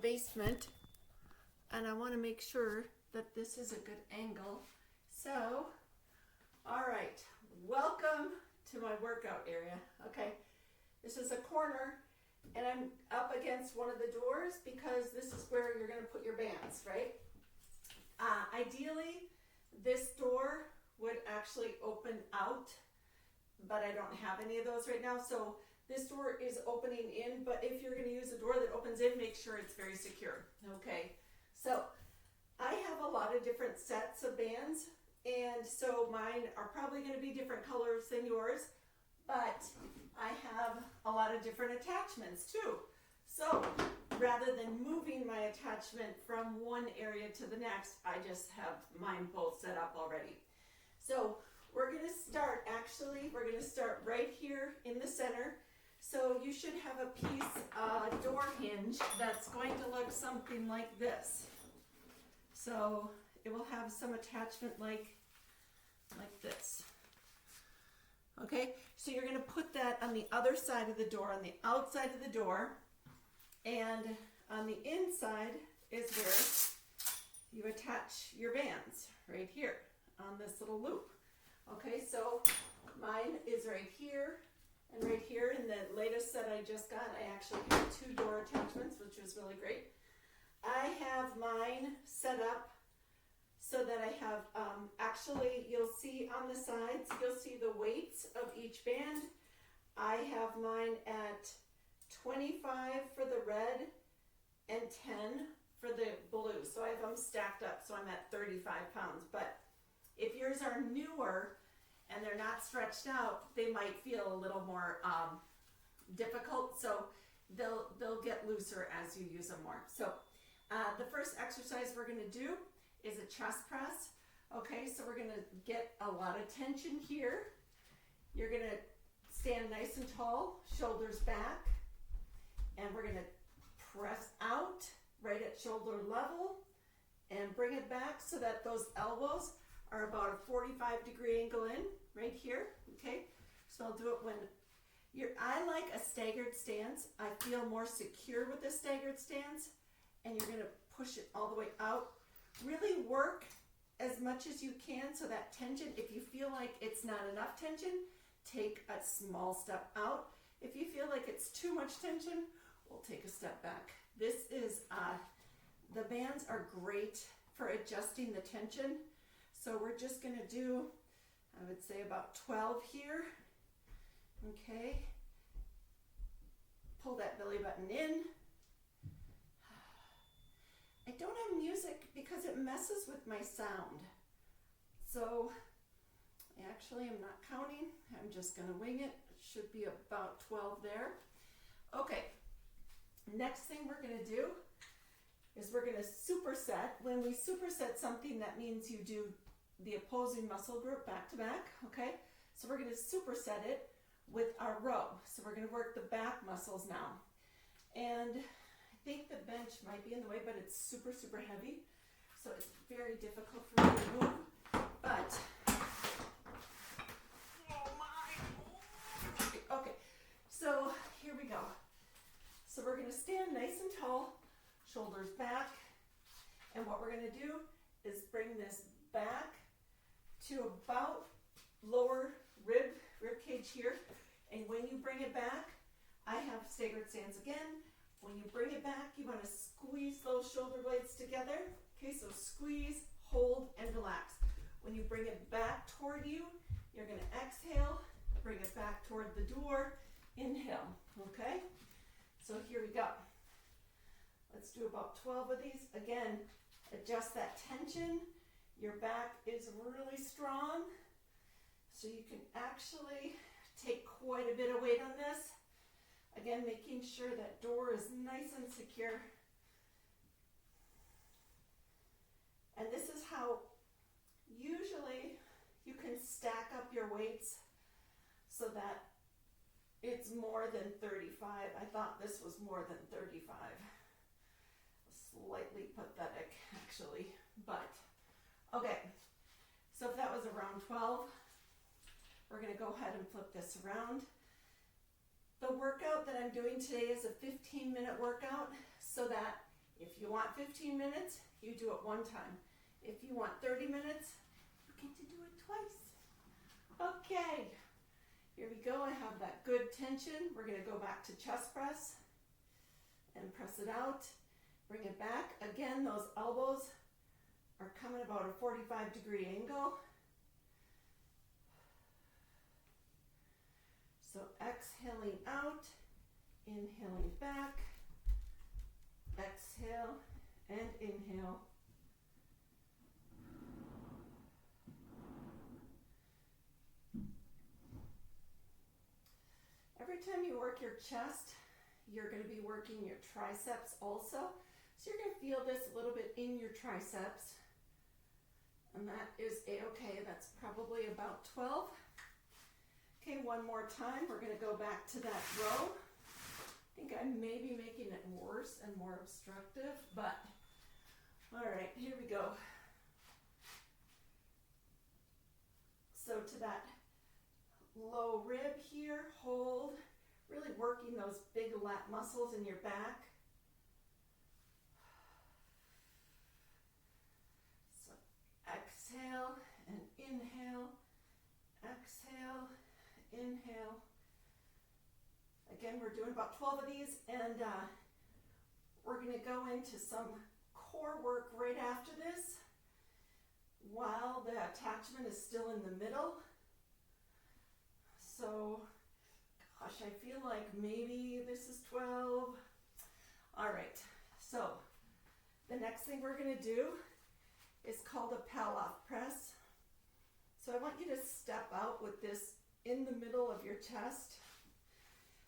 basement, and I want to make sure that this is a good angle. So, all right, welcome to my workout area. Okay, this is a corner, and I'm up against one of the doors because this is where you're going to put your bands, right? Ideally, this door would actually open out, but I don't have any of those right now. So this door is opening in, but if you're going to use a door that opens in, make sure it's very secure. Okay, so I have a lot of different sets of bands, and so mine are probably going to be different colors than yours, but I have a lot of different attachments too. So rather than moving my attachment from one area to the next, I just have mine both set up already. So we're going to start, we're going to start right here in the center. So you should have a piece, door hinge that's going to look something like this. So it will have some attachment like this. Okay, so you're going to put that on the other side of the door, on the outside of the door, and on the inside is where you attach your bands, right here on this little loop. Okay, so mine is right here and right here. In the latest set I just got, I actually have 2 door attachments, which was really great. I have mine set up so that I have, actually you'll see on the sides, you'll see the weights of each band. I have mine at 25 for the red and 10 for the blue. So I have them stacked up, so I'm at 35 pounds. But if yours are newer and they're not stretched out, they might feel a little more difficult. So they'll get looser as you use them more. So the first exercise we're going to do is a chest press. Okay, so we're going to get a lot of tension here. You're going to stand nice and tall, shoulders back, and we're going to press out right at shoulder level and bring it back so that those elbows are about a 45-degree angle in right here. Okay, so I'll do it when I like a staggered stance. I feel more secure with a staggered stance, and you're going to push it all the way out. Really work as much as you can so that tension, if you feel like it's not enough tension, take a small step out. If you feel like it's too much tension, we'll take a step back. This is, the bands are great for adjusting the tension. So we're just going to do, I would say about 12 here. Okay. Pull that belly button in. I don't have music because it messes with my sound. So I actually am not counting. I'm just going to wing it. It should be about 12 there. Okay. Next thing we're going to do is we're going to superset. When we superset something, that means you do the opposing muscle group back to back. Okay. So we're going to superset it with our row. So we're going to work the back muscles now. And I think the bench might be in the way, but it's super, super heavy. So it's very difficult for me to move. But, oh my. Okay, so here we go. So we're going to stand nice and tall, shoulders back. And what we're going to do is bring this back to about lower rib cage here. And when you bring it back, I have staggered stance again. When you bring it back, you want to squeeze those shoulder blades together. Okay, so squeeze, hold, and relax. When you bring it back toward you, you're going to exhale, bring it back toward the door, inhale. Okay, so here we go. Let's do about 12 of these. Again, adjust that tension. Your back is really strong, so you can actually take quite a bit of weight on this. Again, making sure that door is nice and secure. And this is how usually you can stack up your weights so that it's more than 35. I thought this was more than 35. Slightly pathetic, actually, but okay. So if that was around 12, we're going to go ahead and flip this around. The workout that I'm doing today is a 15-minute workout so that If you want 15 minutes, you do it one time. If you want 30 minutes, you get to do it twice. Okay, here we go. I have that good tension. We're gonna go back to chest press and press it out. Bring it back. Again, those elbows are coming about a 45-degree angle. So exhaling out, inhaling back, exhale and inhale. Every time you work your chest, you're going to be working your triceps also. So you're going to feel this a little bit in your triceps. And that is a-okay. That's probably about 12. Okay, one more time. We're going to go back to that row. I think I may be making it worse and more obstructive, but all right, here we go. So to that low rib here, hold, really working those big lat muscles in your back. So exhale and inhale, exhale, inhale. Again, we're doing about 12 of these, and we're going to go into some core work right after this while the attachment is still in the middle. So, gosh, I feel like maybe this is 12. All right, so the next thing we're going to do is called a Pallof press. So I want you to step out with this in the middle of your chest.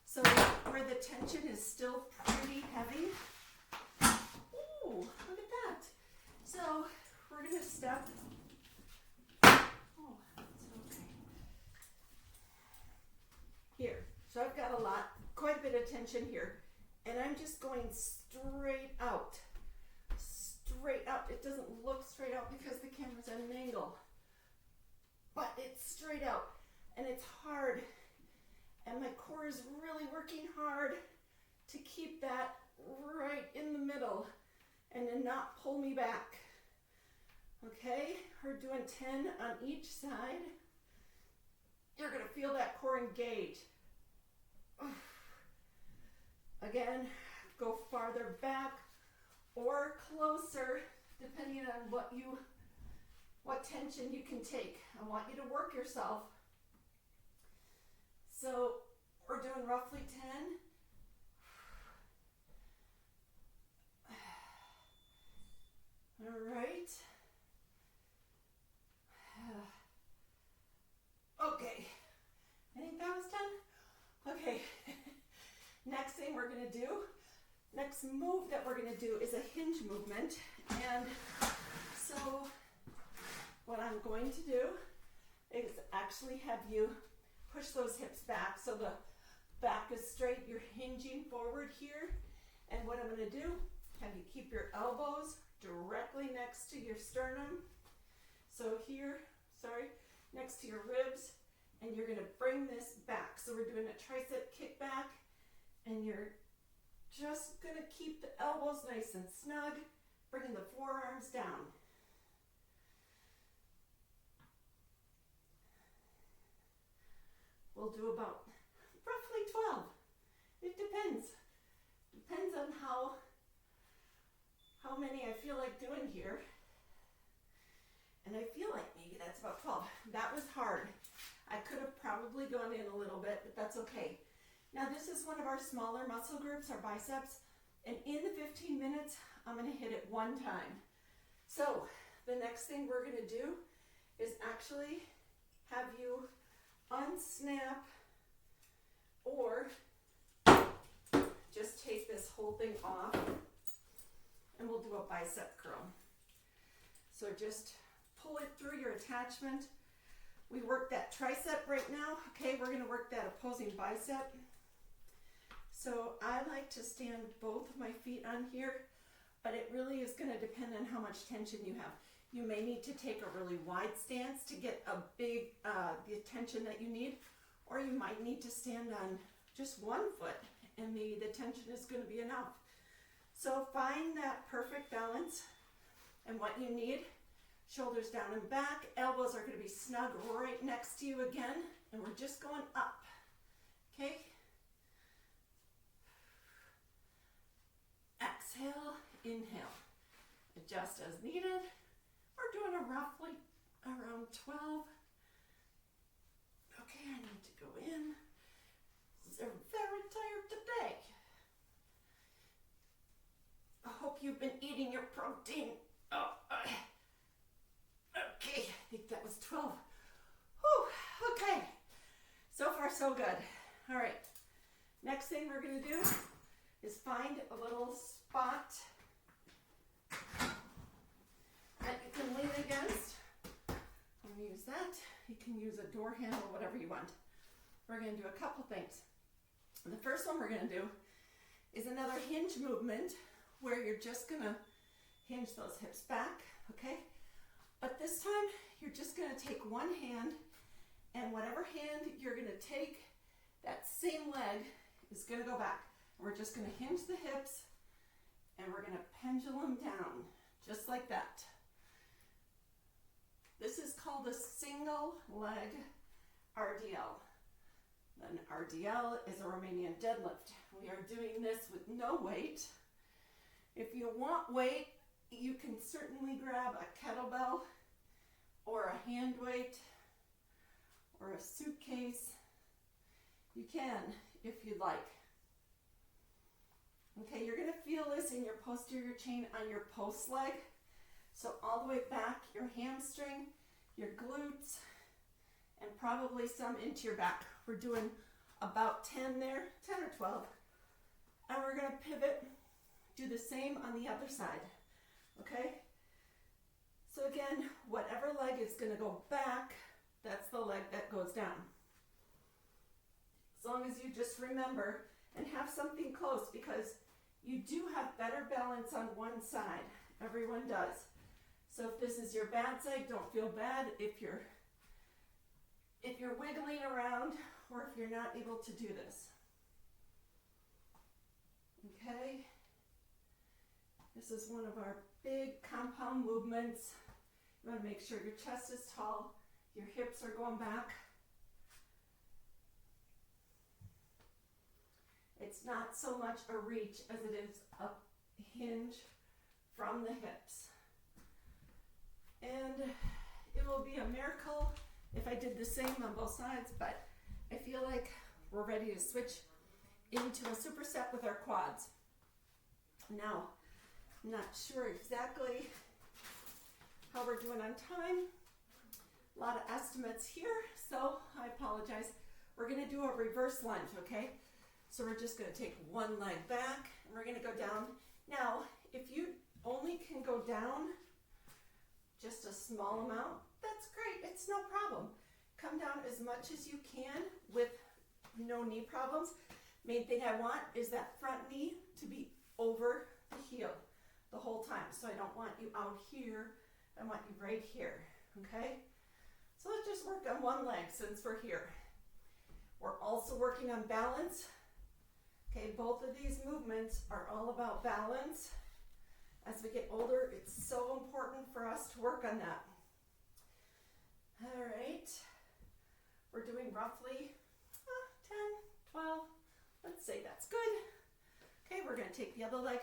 So where the tension is still pretty heavy. Ooh, look at that. So we're going to step. Oh, that's okay. Here. So I've got quite a bit of tension here. And I'm just going straight out. Straight out. It doesn't look straight out because the camera's at an angle. But it's straight out. And it's hard. And my core is really working hard to keep that right in the middle and to not pull me back. Okay, we're doing 10 on each side. You're going to feel that core engage. Again, go farther back or closer, depending on what tension you can take. I want you to work yourself. So we're doing roughly 10. All right. Okay. I think that was 10. Okay. Next thing we're going to do, next move that we're going to do is a hinge movement. And so what I'm going to do is actually have you push those hips back so the back is straight. You're hinging forward here. And what I'm going to do, have you keep your elbows directly next to your sternum. So here, next to your ribs. And you're going to bring this back. So we're doing a tricep kick back. And you're just going to keep the elbows nice and snug, bringing the forearms down. We'll do about roughly 12. It depends. Depends on how many I feel like doing here. And I feel like maybe that's about 12. That was hard. I could have probably gone in a little bit, but that's okay. Now this is one of our smaller muscle groups, our biceps. And in the 15 minutes, I'm going to hit it one time. So the next thing we're going to do is actually have you unsnap or just take this whole thing off and we'll do a bicep curl. So just pull it through your attachment. We work that tricep right now. Okay, we're going to work that opposing bicep. So I like to stand both of my feet on here, but it really is going to depend on how much tension you have. You may need to take a really wide stance to get a big, the tension that you need, or you might need to stand on just one foot and maybe the tension is going to be enough. So find that perfect balance and what you need. Shoulders down and back, elbows are going to be snug right next to you again, and we're just going up, okay? Exhale, inhale, adjust as needed. We're doing a roughly around 12. Okay, I need to go in. They're very tired today. I hope you've been eating your protein. Oh, okay, I think that was 12. Whew, okay, so far so good. All right, next thing we're gonna do is find a little spot that you can lean against. I'm gonna use that. You can use a door handle, whatever you want. We're gonna do a couple things. The first one we're gonna do is another hinge movement where you're just gonna hinge those hips back, okay? But this time, you're just gonna take one hand, and whatever hand you're gonna take, that same leg is gonna go back. We're just gonna hinge the hips, and we're gonna pendulum down, just like that. This is called a single leg RDL. An RDL is a Romanian deadlift. We are doing this with no weight. If you want weight, you can certainly grab a kettlebell or a hand weight or a suitcase. You can if you'd like. Okay, you're gonna feel this in your posterior chain on your post leg. So all the way back, your hamstring, your glutes, and probably some into your back. We're doing about 10 there, 10 or 12. And we're gonna pivot, do the same on the other side, okay? So again, whatever leg is gonna go back, that's the leg that goes down. As long as you just remember and have something close, because you do have better balance on one side. Everyone does. So if this is your bad side, don't feel bad if you're wiggling around or if you're not able to do this. Okay? This is one of our big compound movements. You want to make sure your chest is tall, your hips are going back. It's not so much a reach as it is a hinge from the hips. And it will be a miracle if I did the same on both sides, but I feel like we're ready to switch into a superset with our quads. Now, I'm not sure exactly how we're doing on time. A lot of estimates here, so I apologize. We're gonna do a reverse lunge, okay? So we're just gonna take one leg back and we're gonna go down. Now, if you only can go down just a small amount, that's great, it's no problem. Come down as much as you can with no knee problems. Main thing I want is that front knee to be over the heel the whole time. So I don't want you out here, I want you right here, okay? So let's just work on one leg since we're here. We're also working on balance. Okay, both of these movements are all about balance. As we get older, it's so important for us to work on that. All right, we're doing roughly 10, 12, let's say that's good. Okay, we're gonna take the other leg.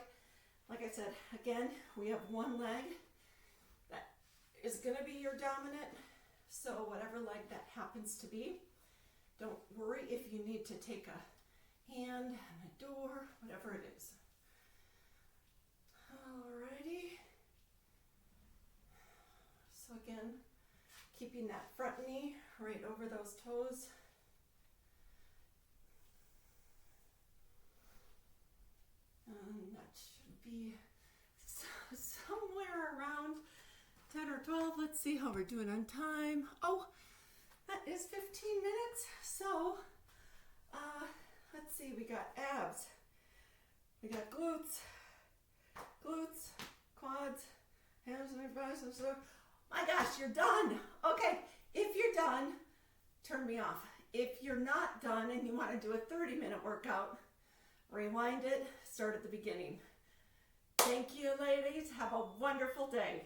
Like I said, again, we have one leg that is gonna be your dominant, so whatever leg that happens to be, don't worry if you need to take a hand and a door, whatever it is. Alrighty. So again, keeping that front knee right over those toes. That should be somewhere around 10 or 12. Let's see how we're doing on time. Oh, that is 15 minutes. So, let's see, we got abs, we got glutes, quads, hams and biceps. My gosh, you're done. Okay, if you're done, turn me off. If you're not done and you want to do a 30-minute workout, rewind it, start at the beginning. Thank you, ladies. Have a wonderful day.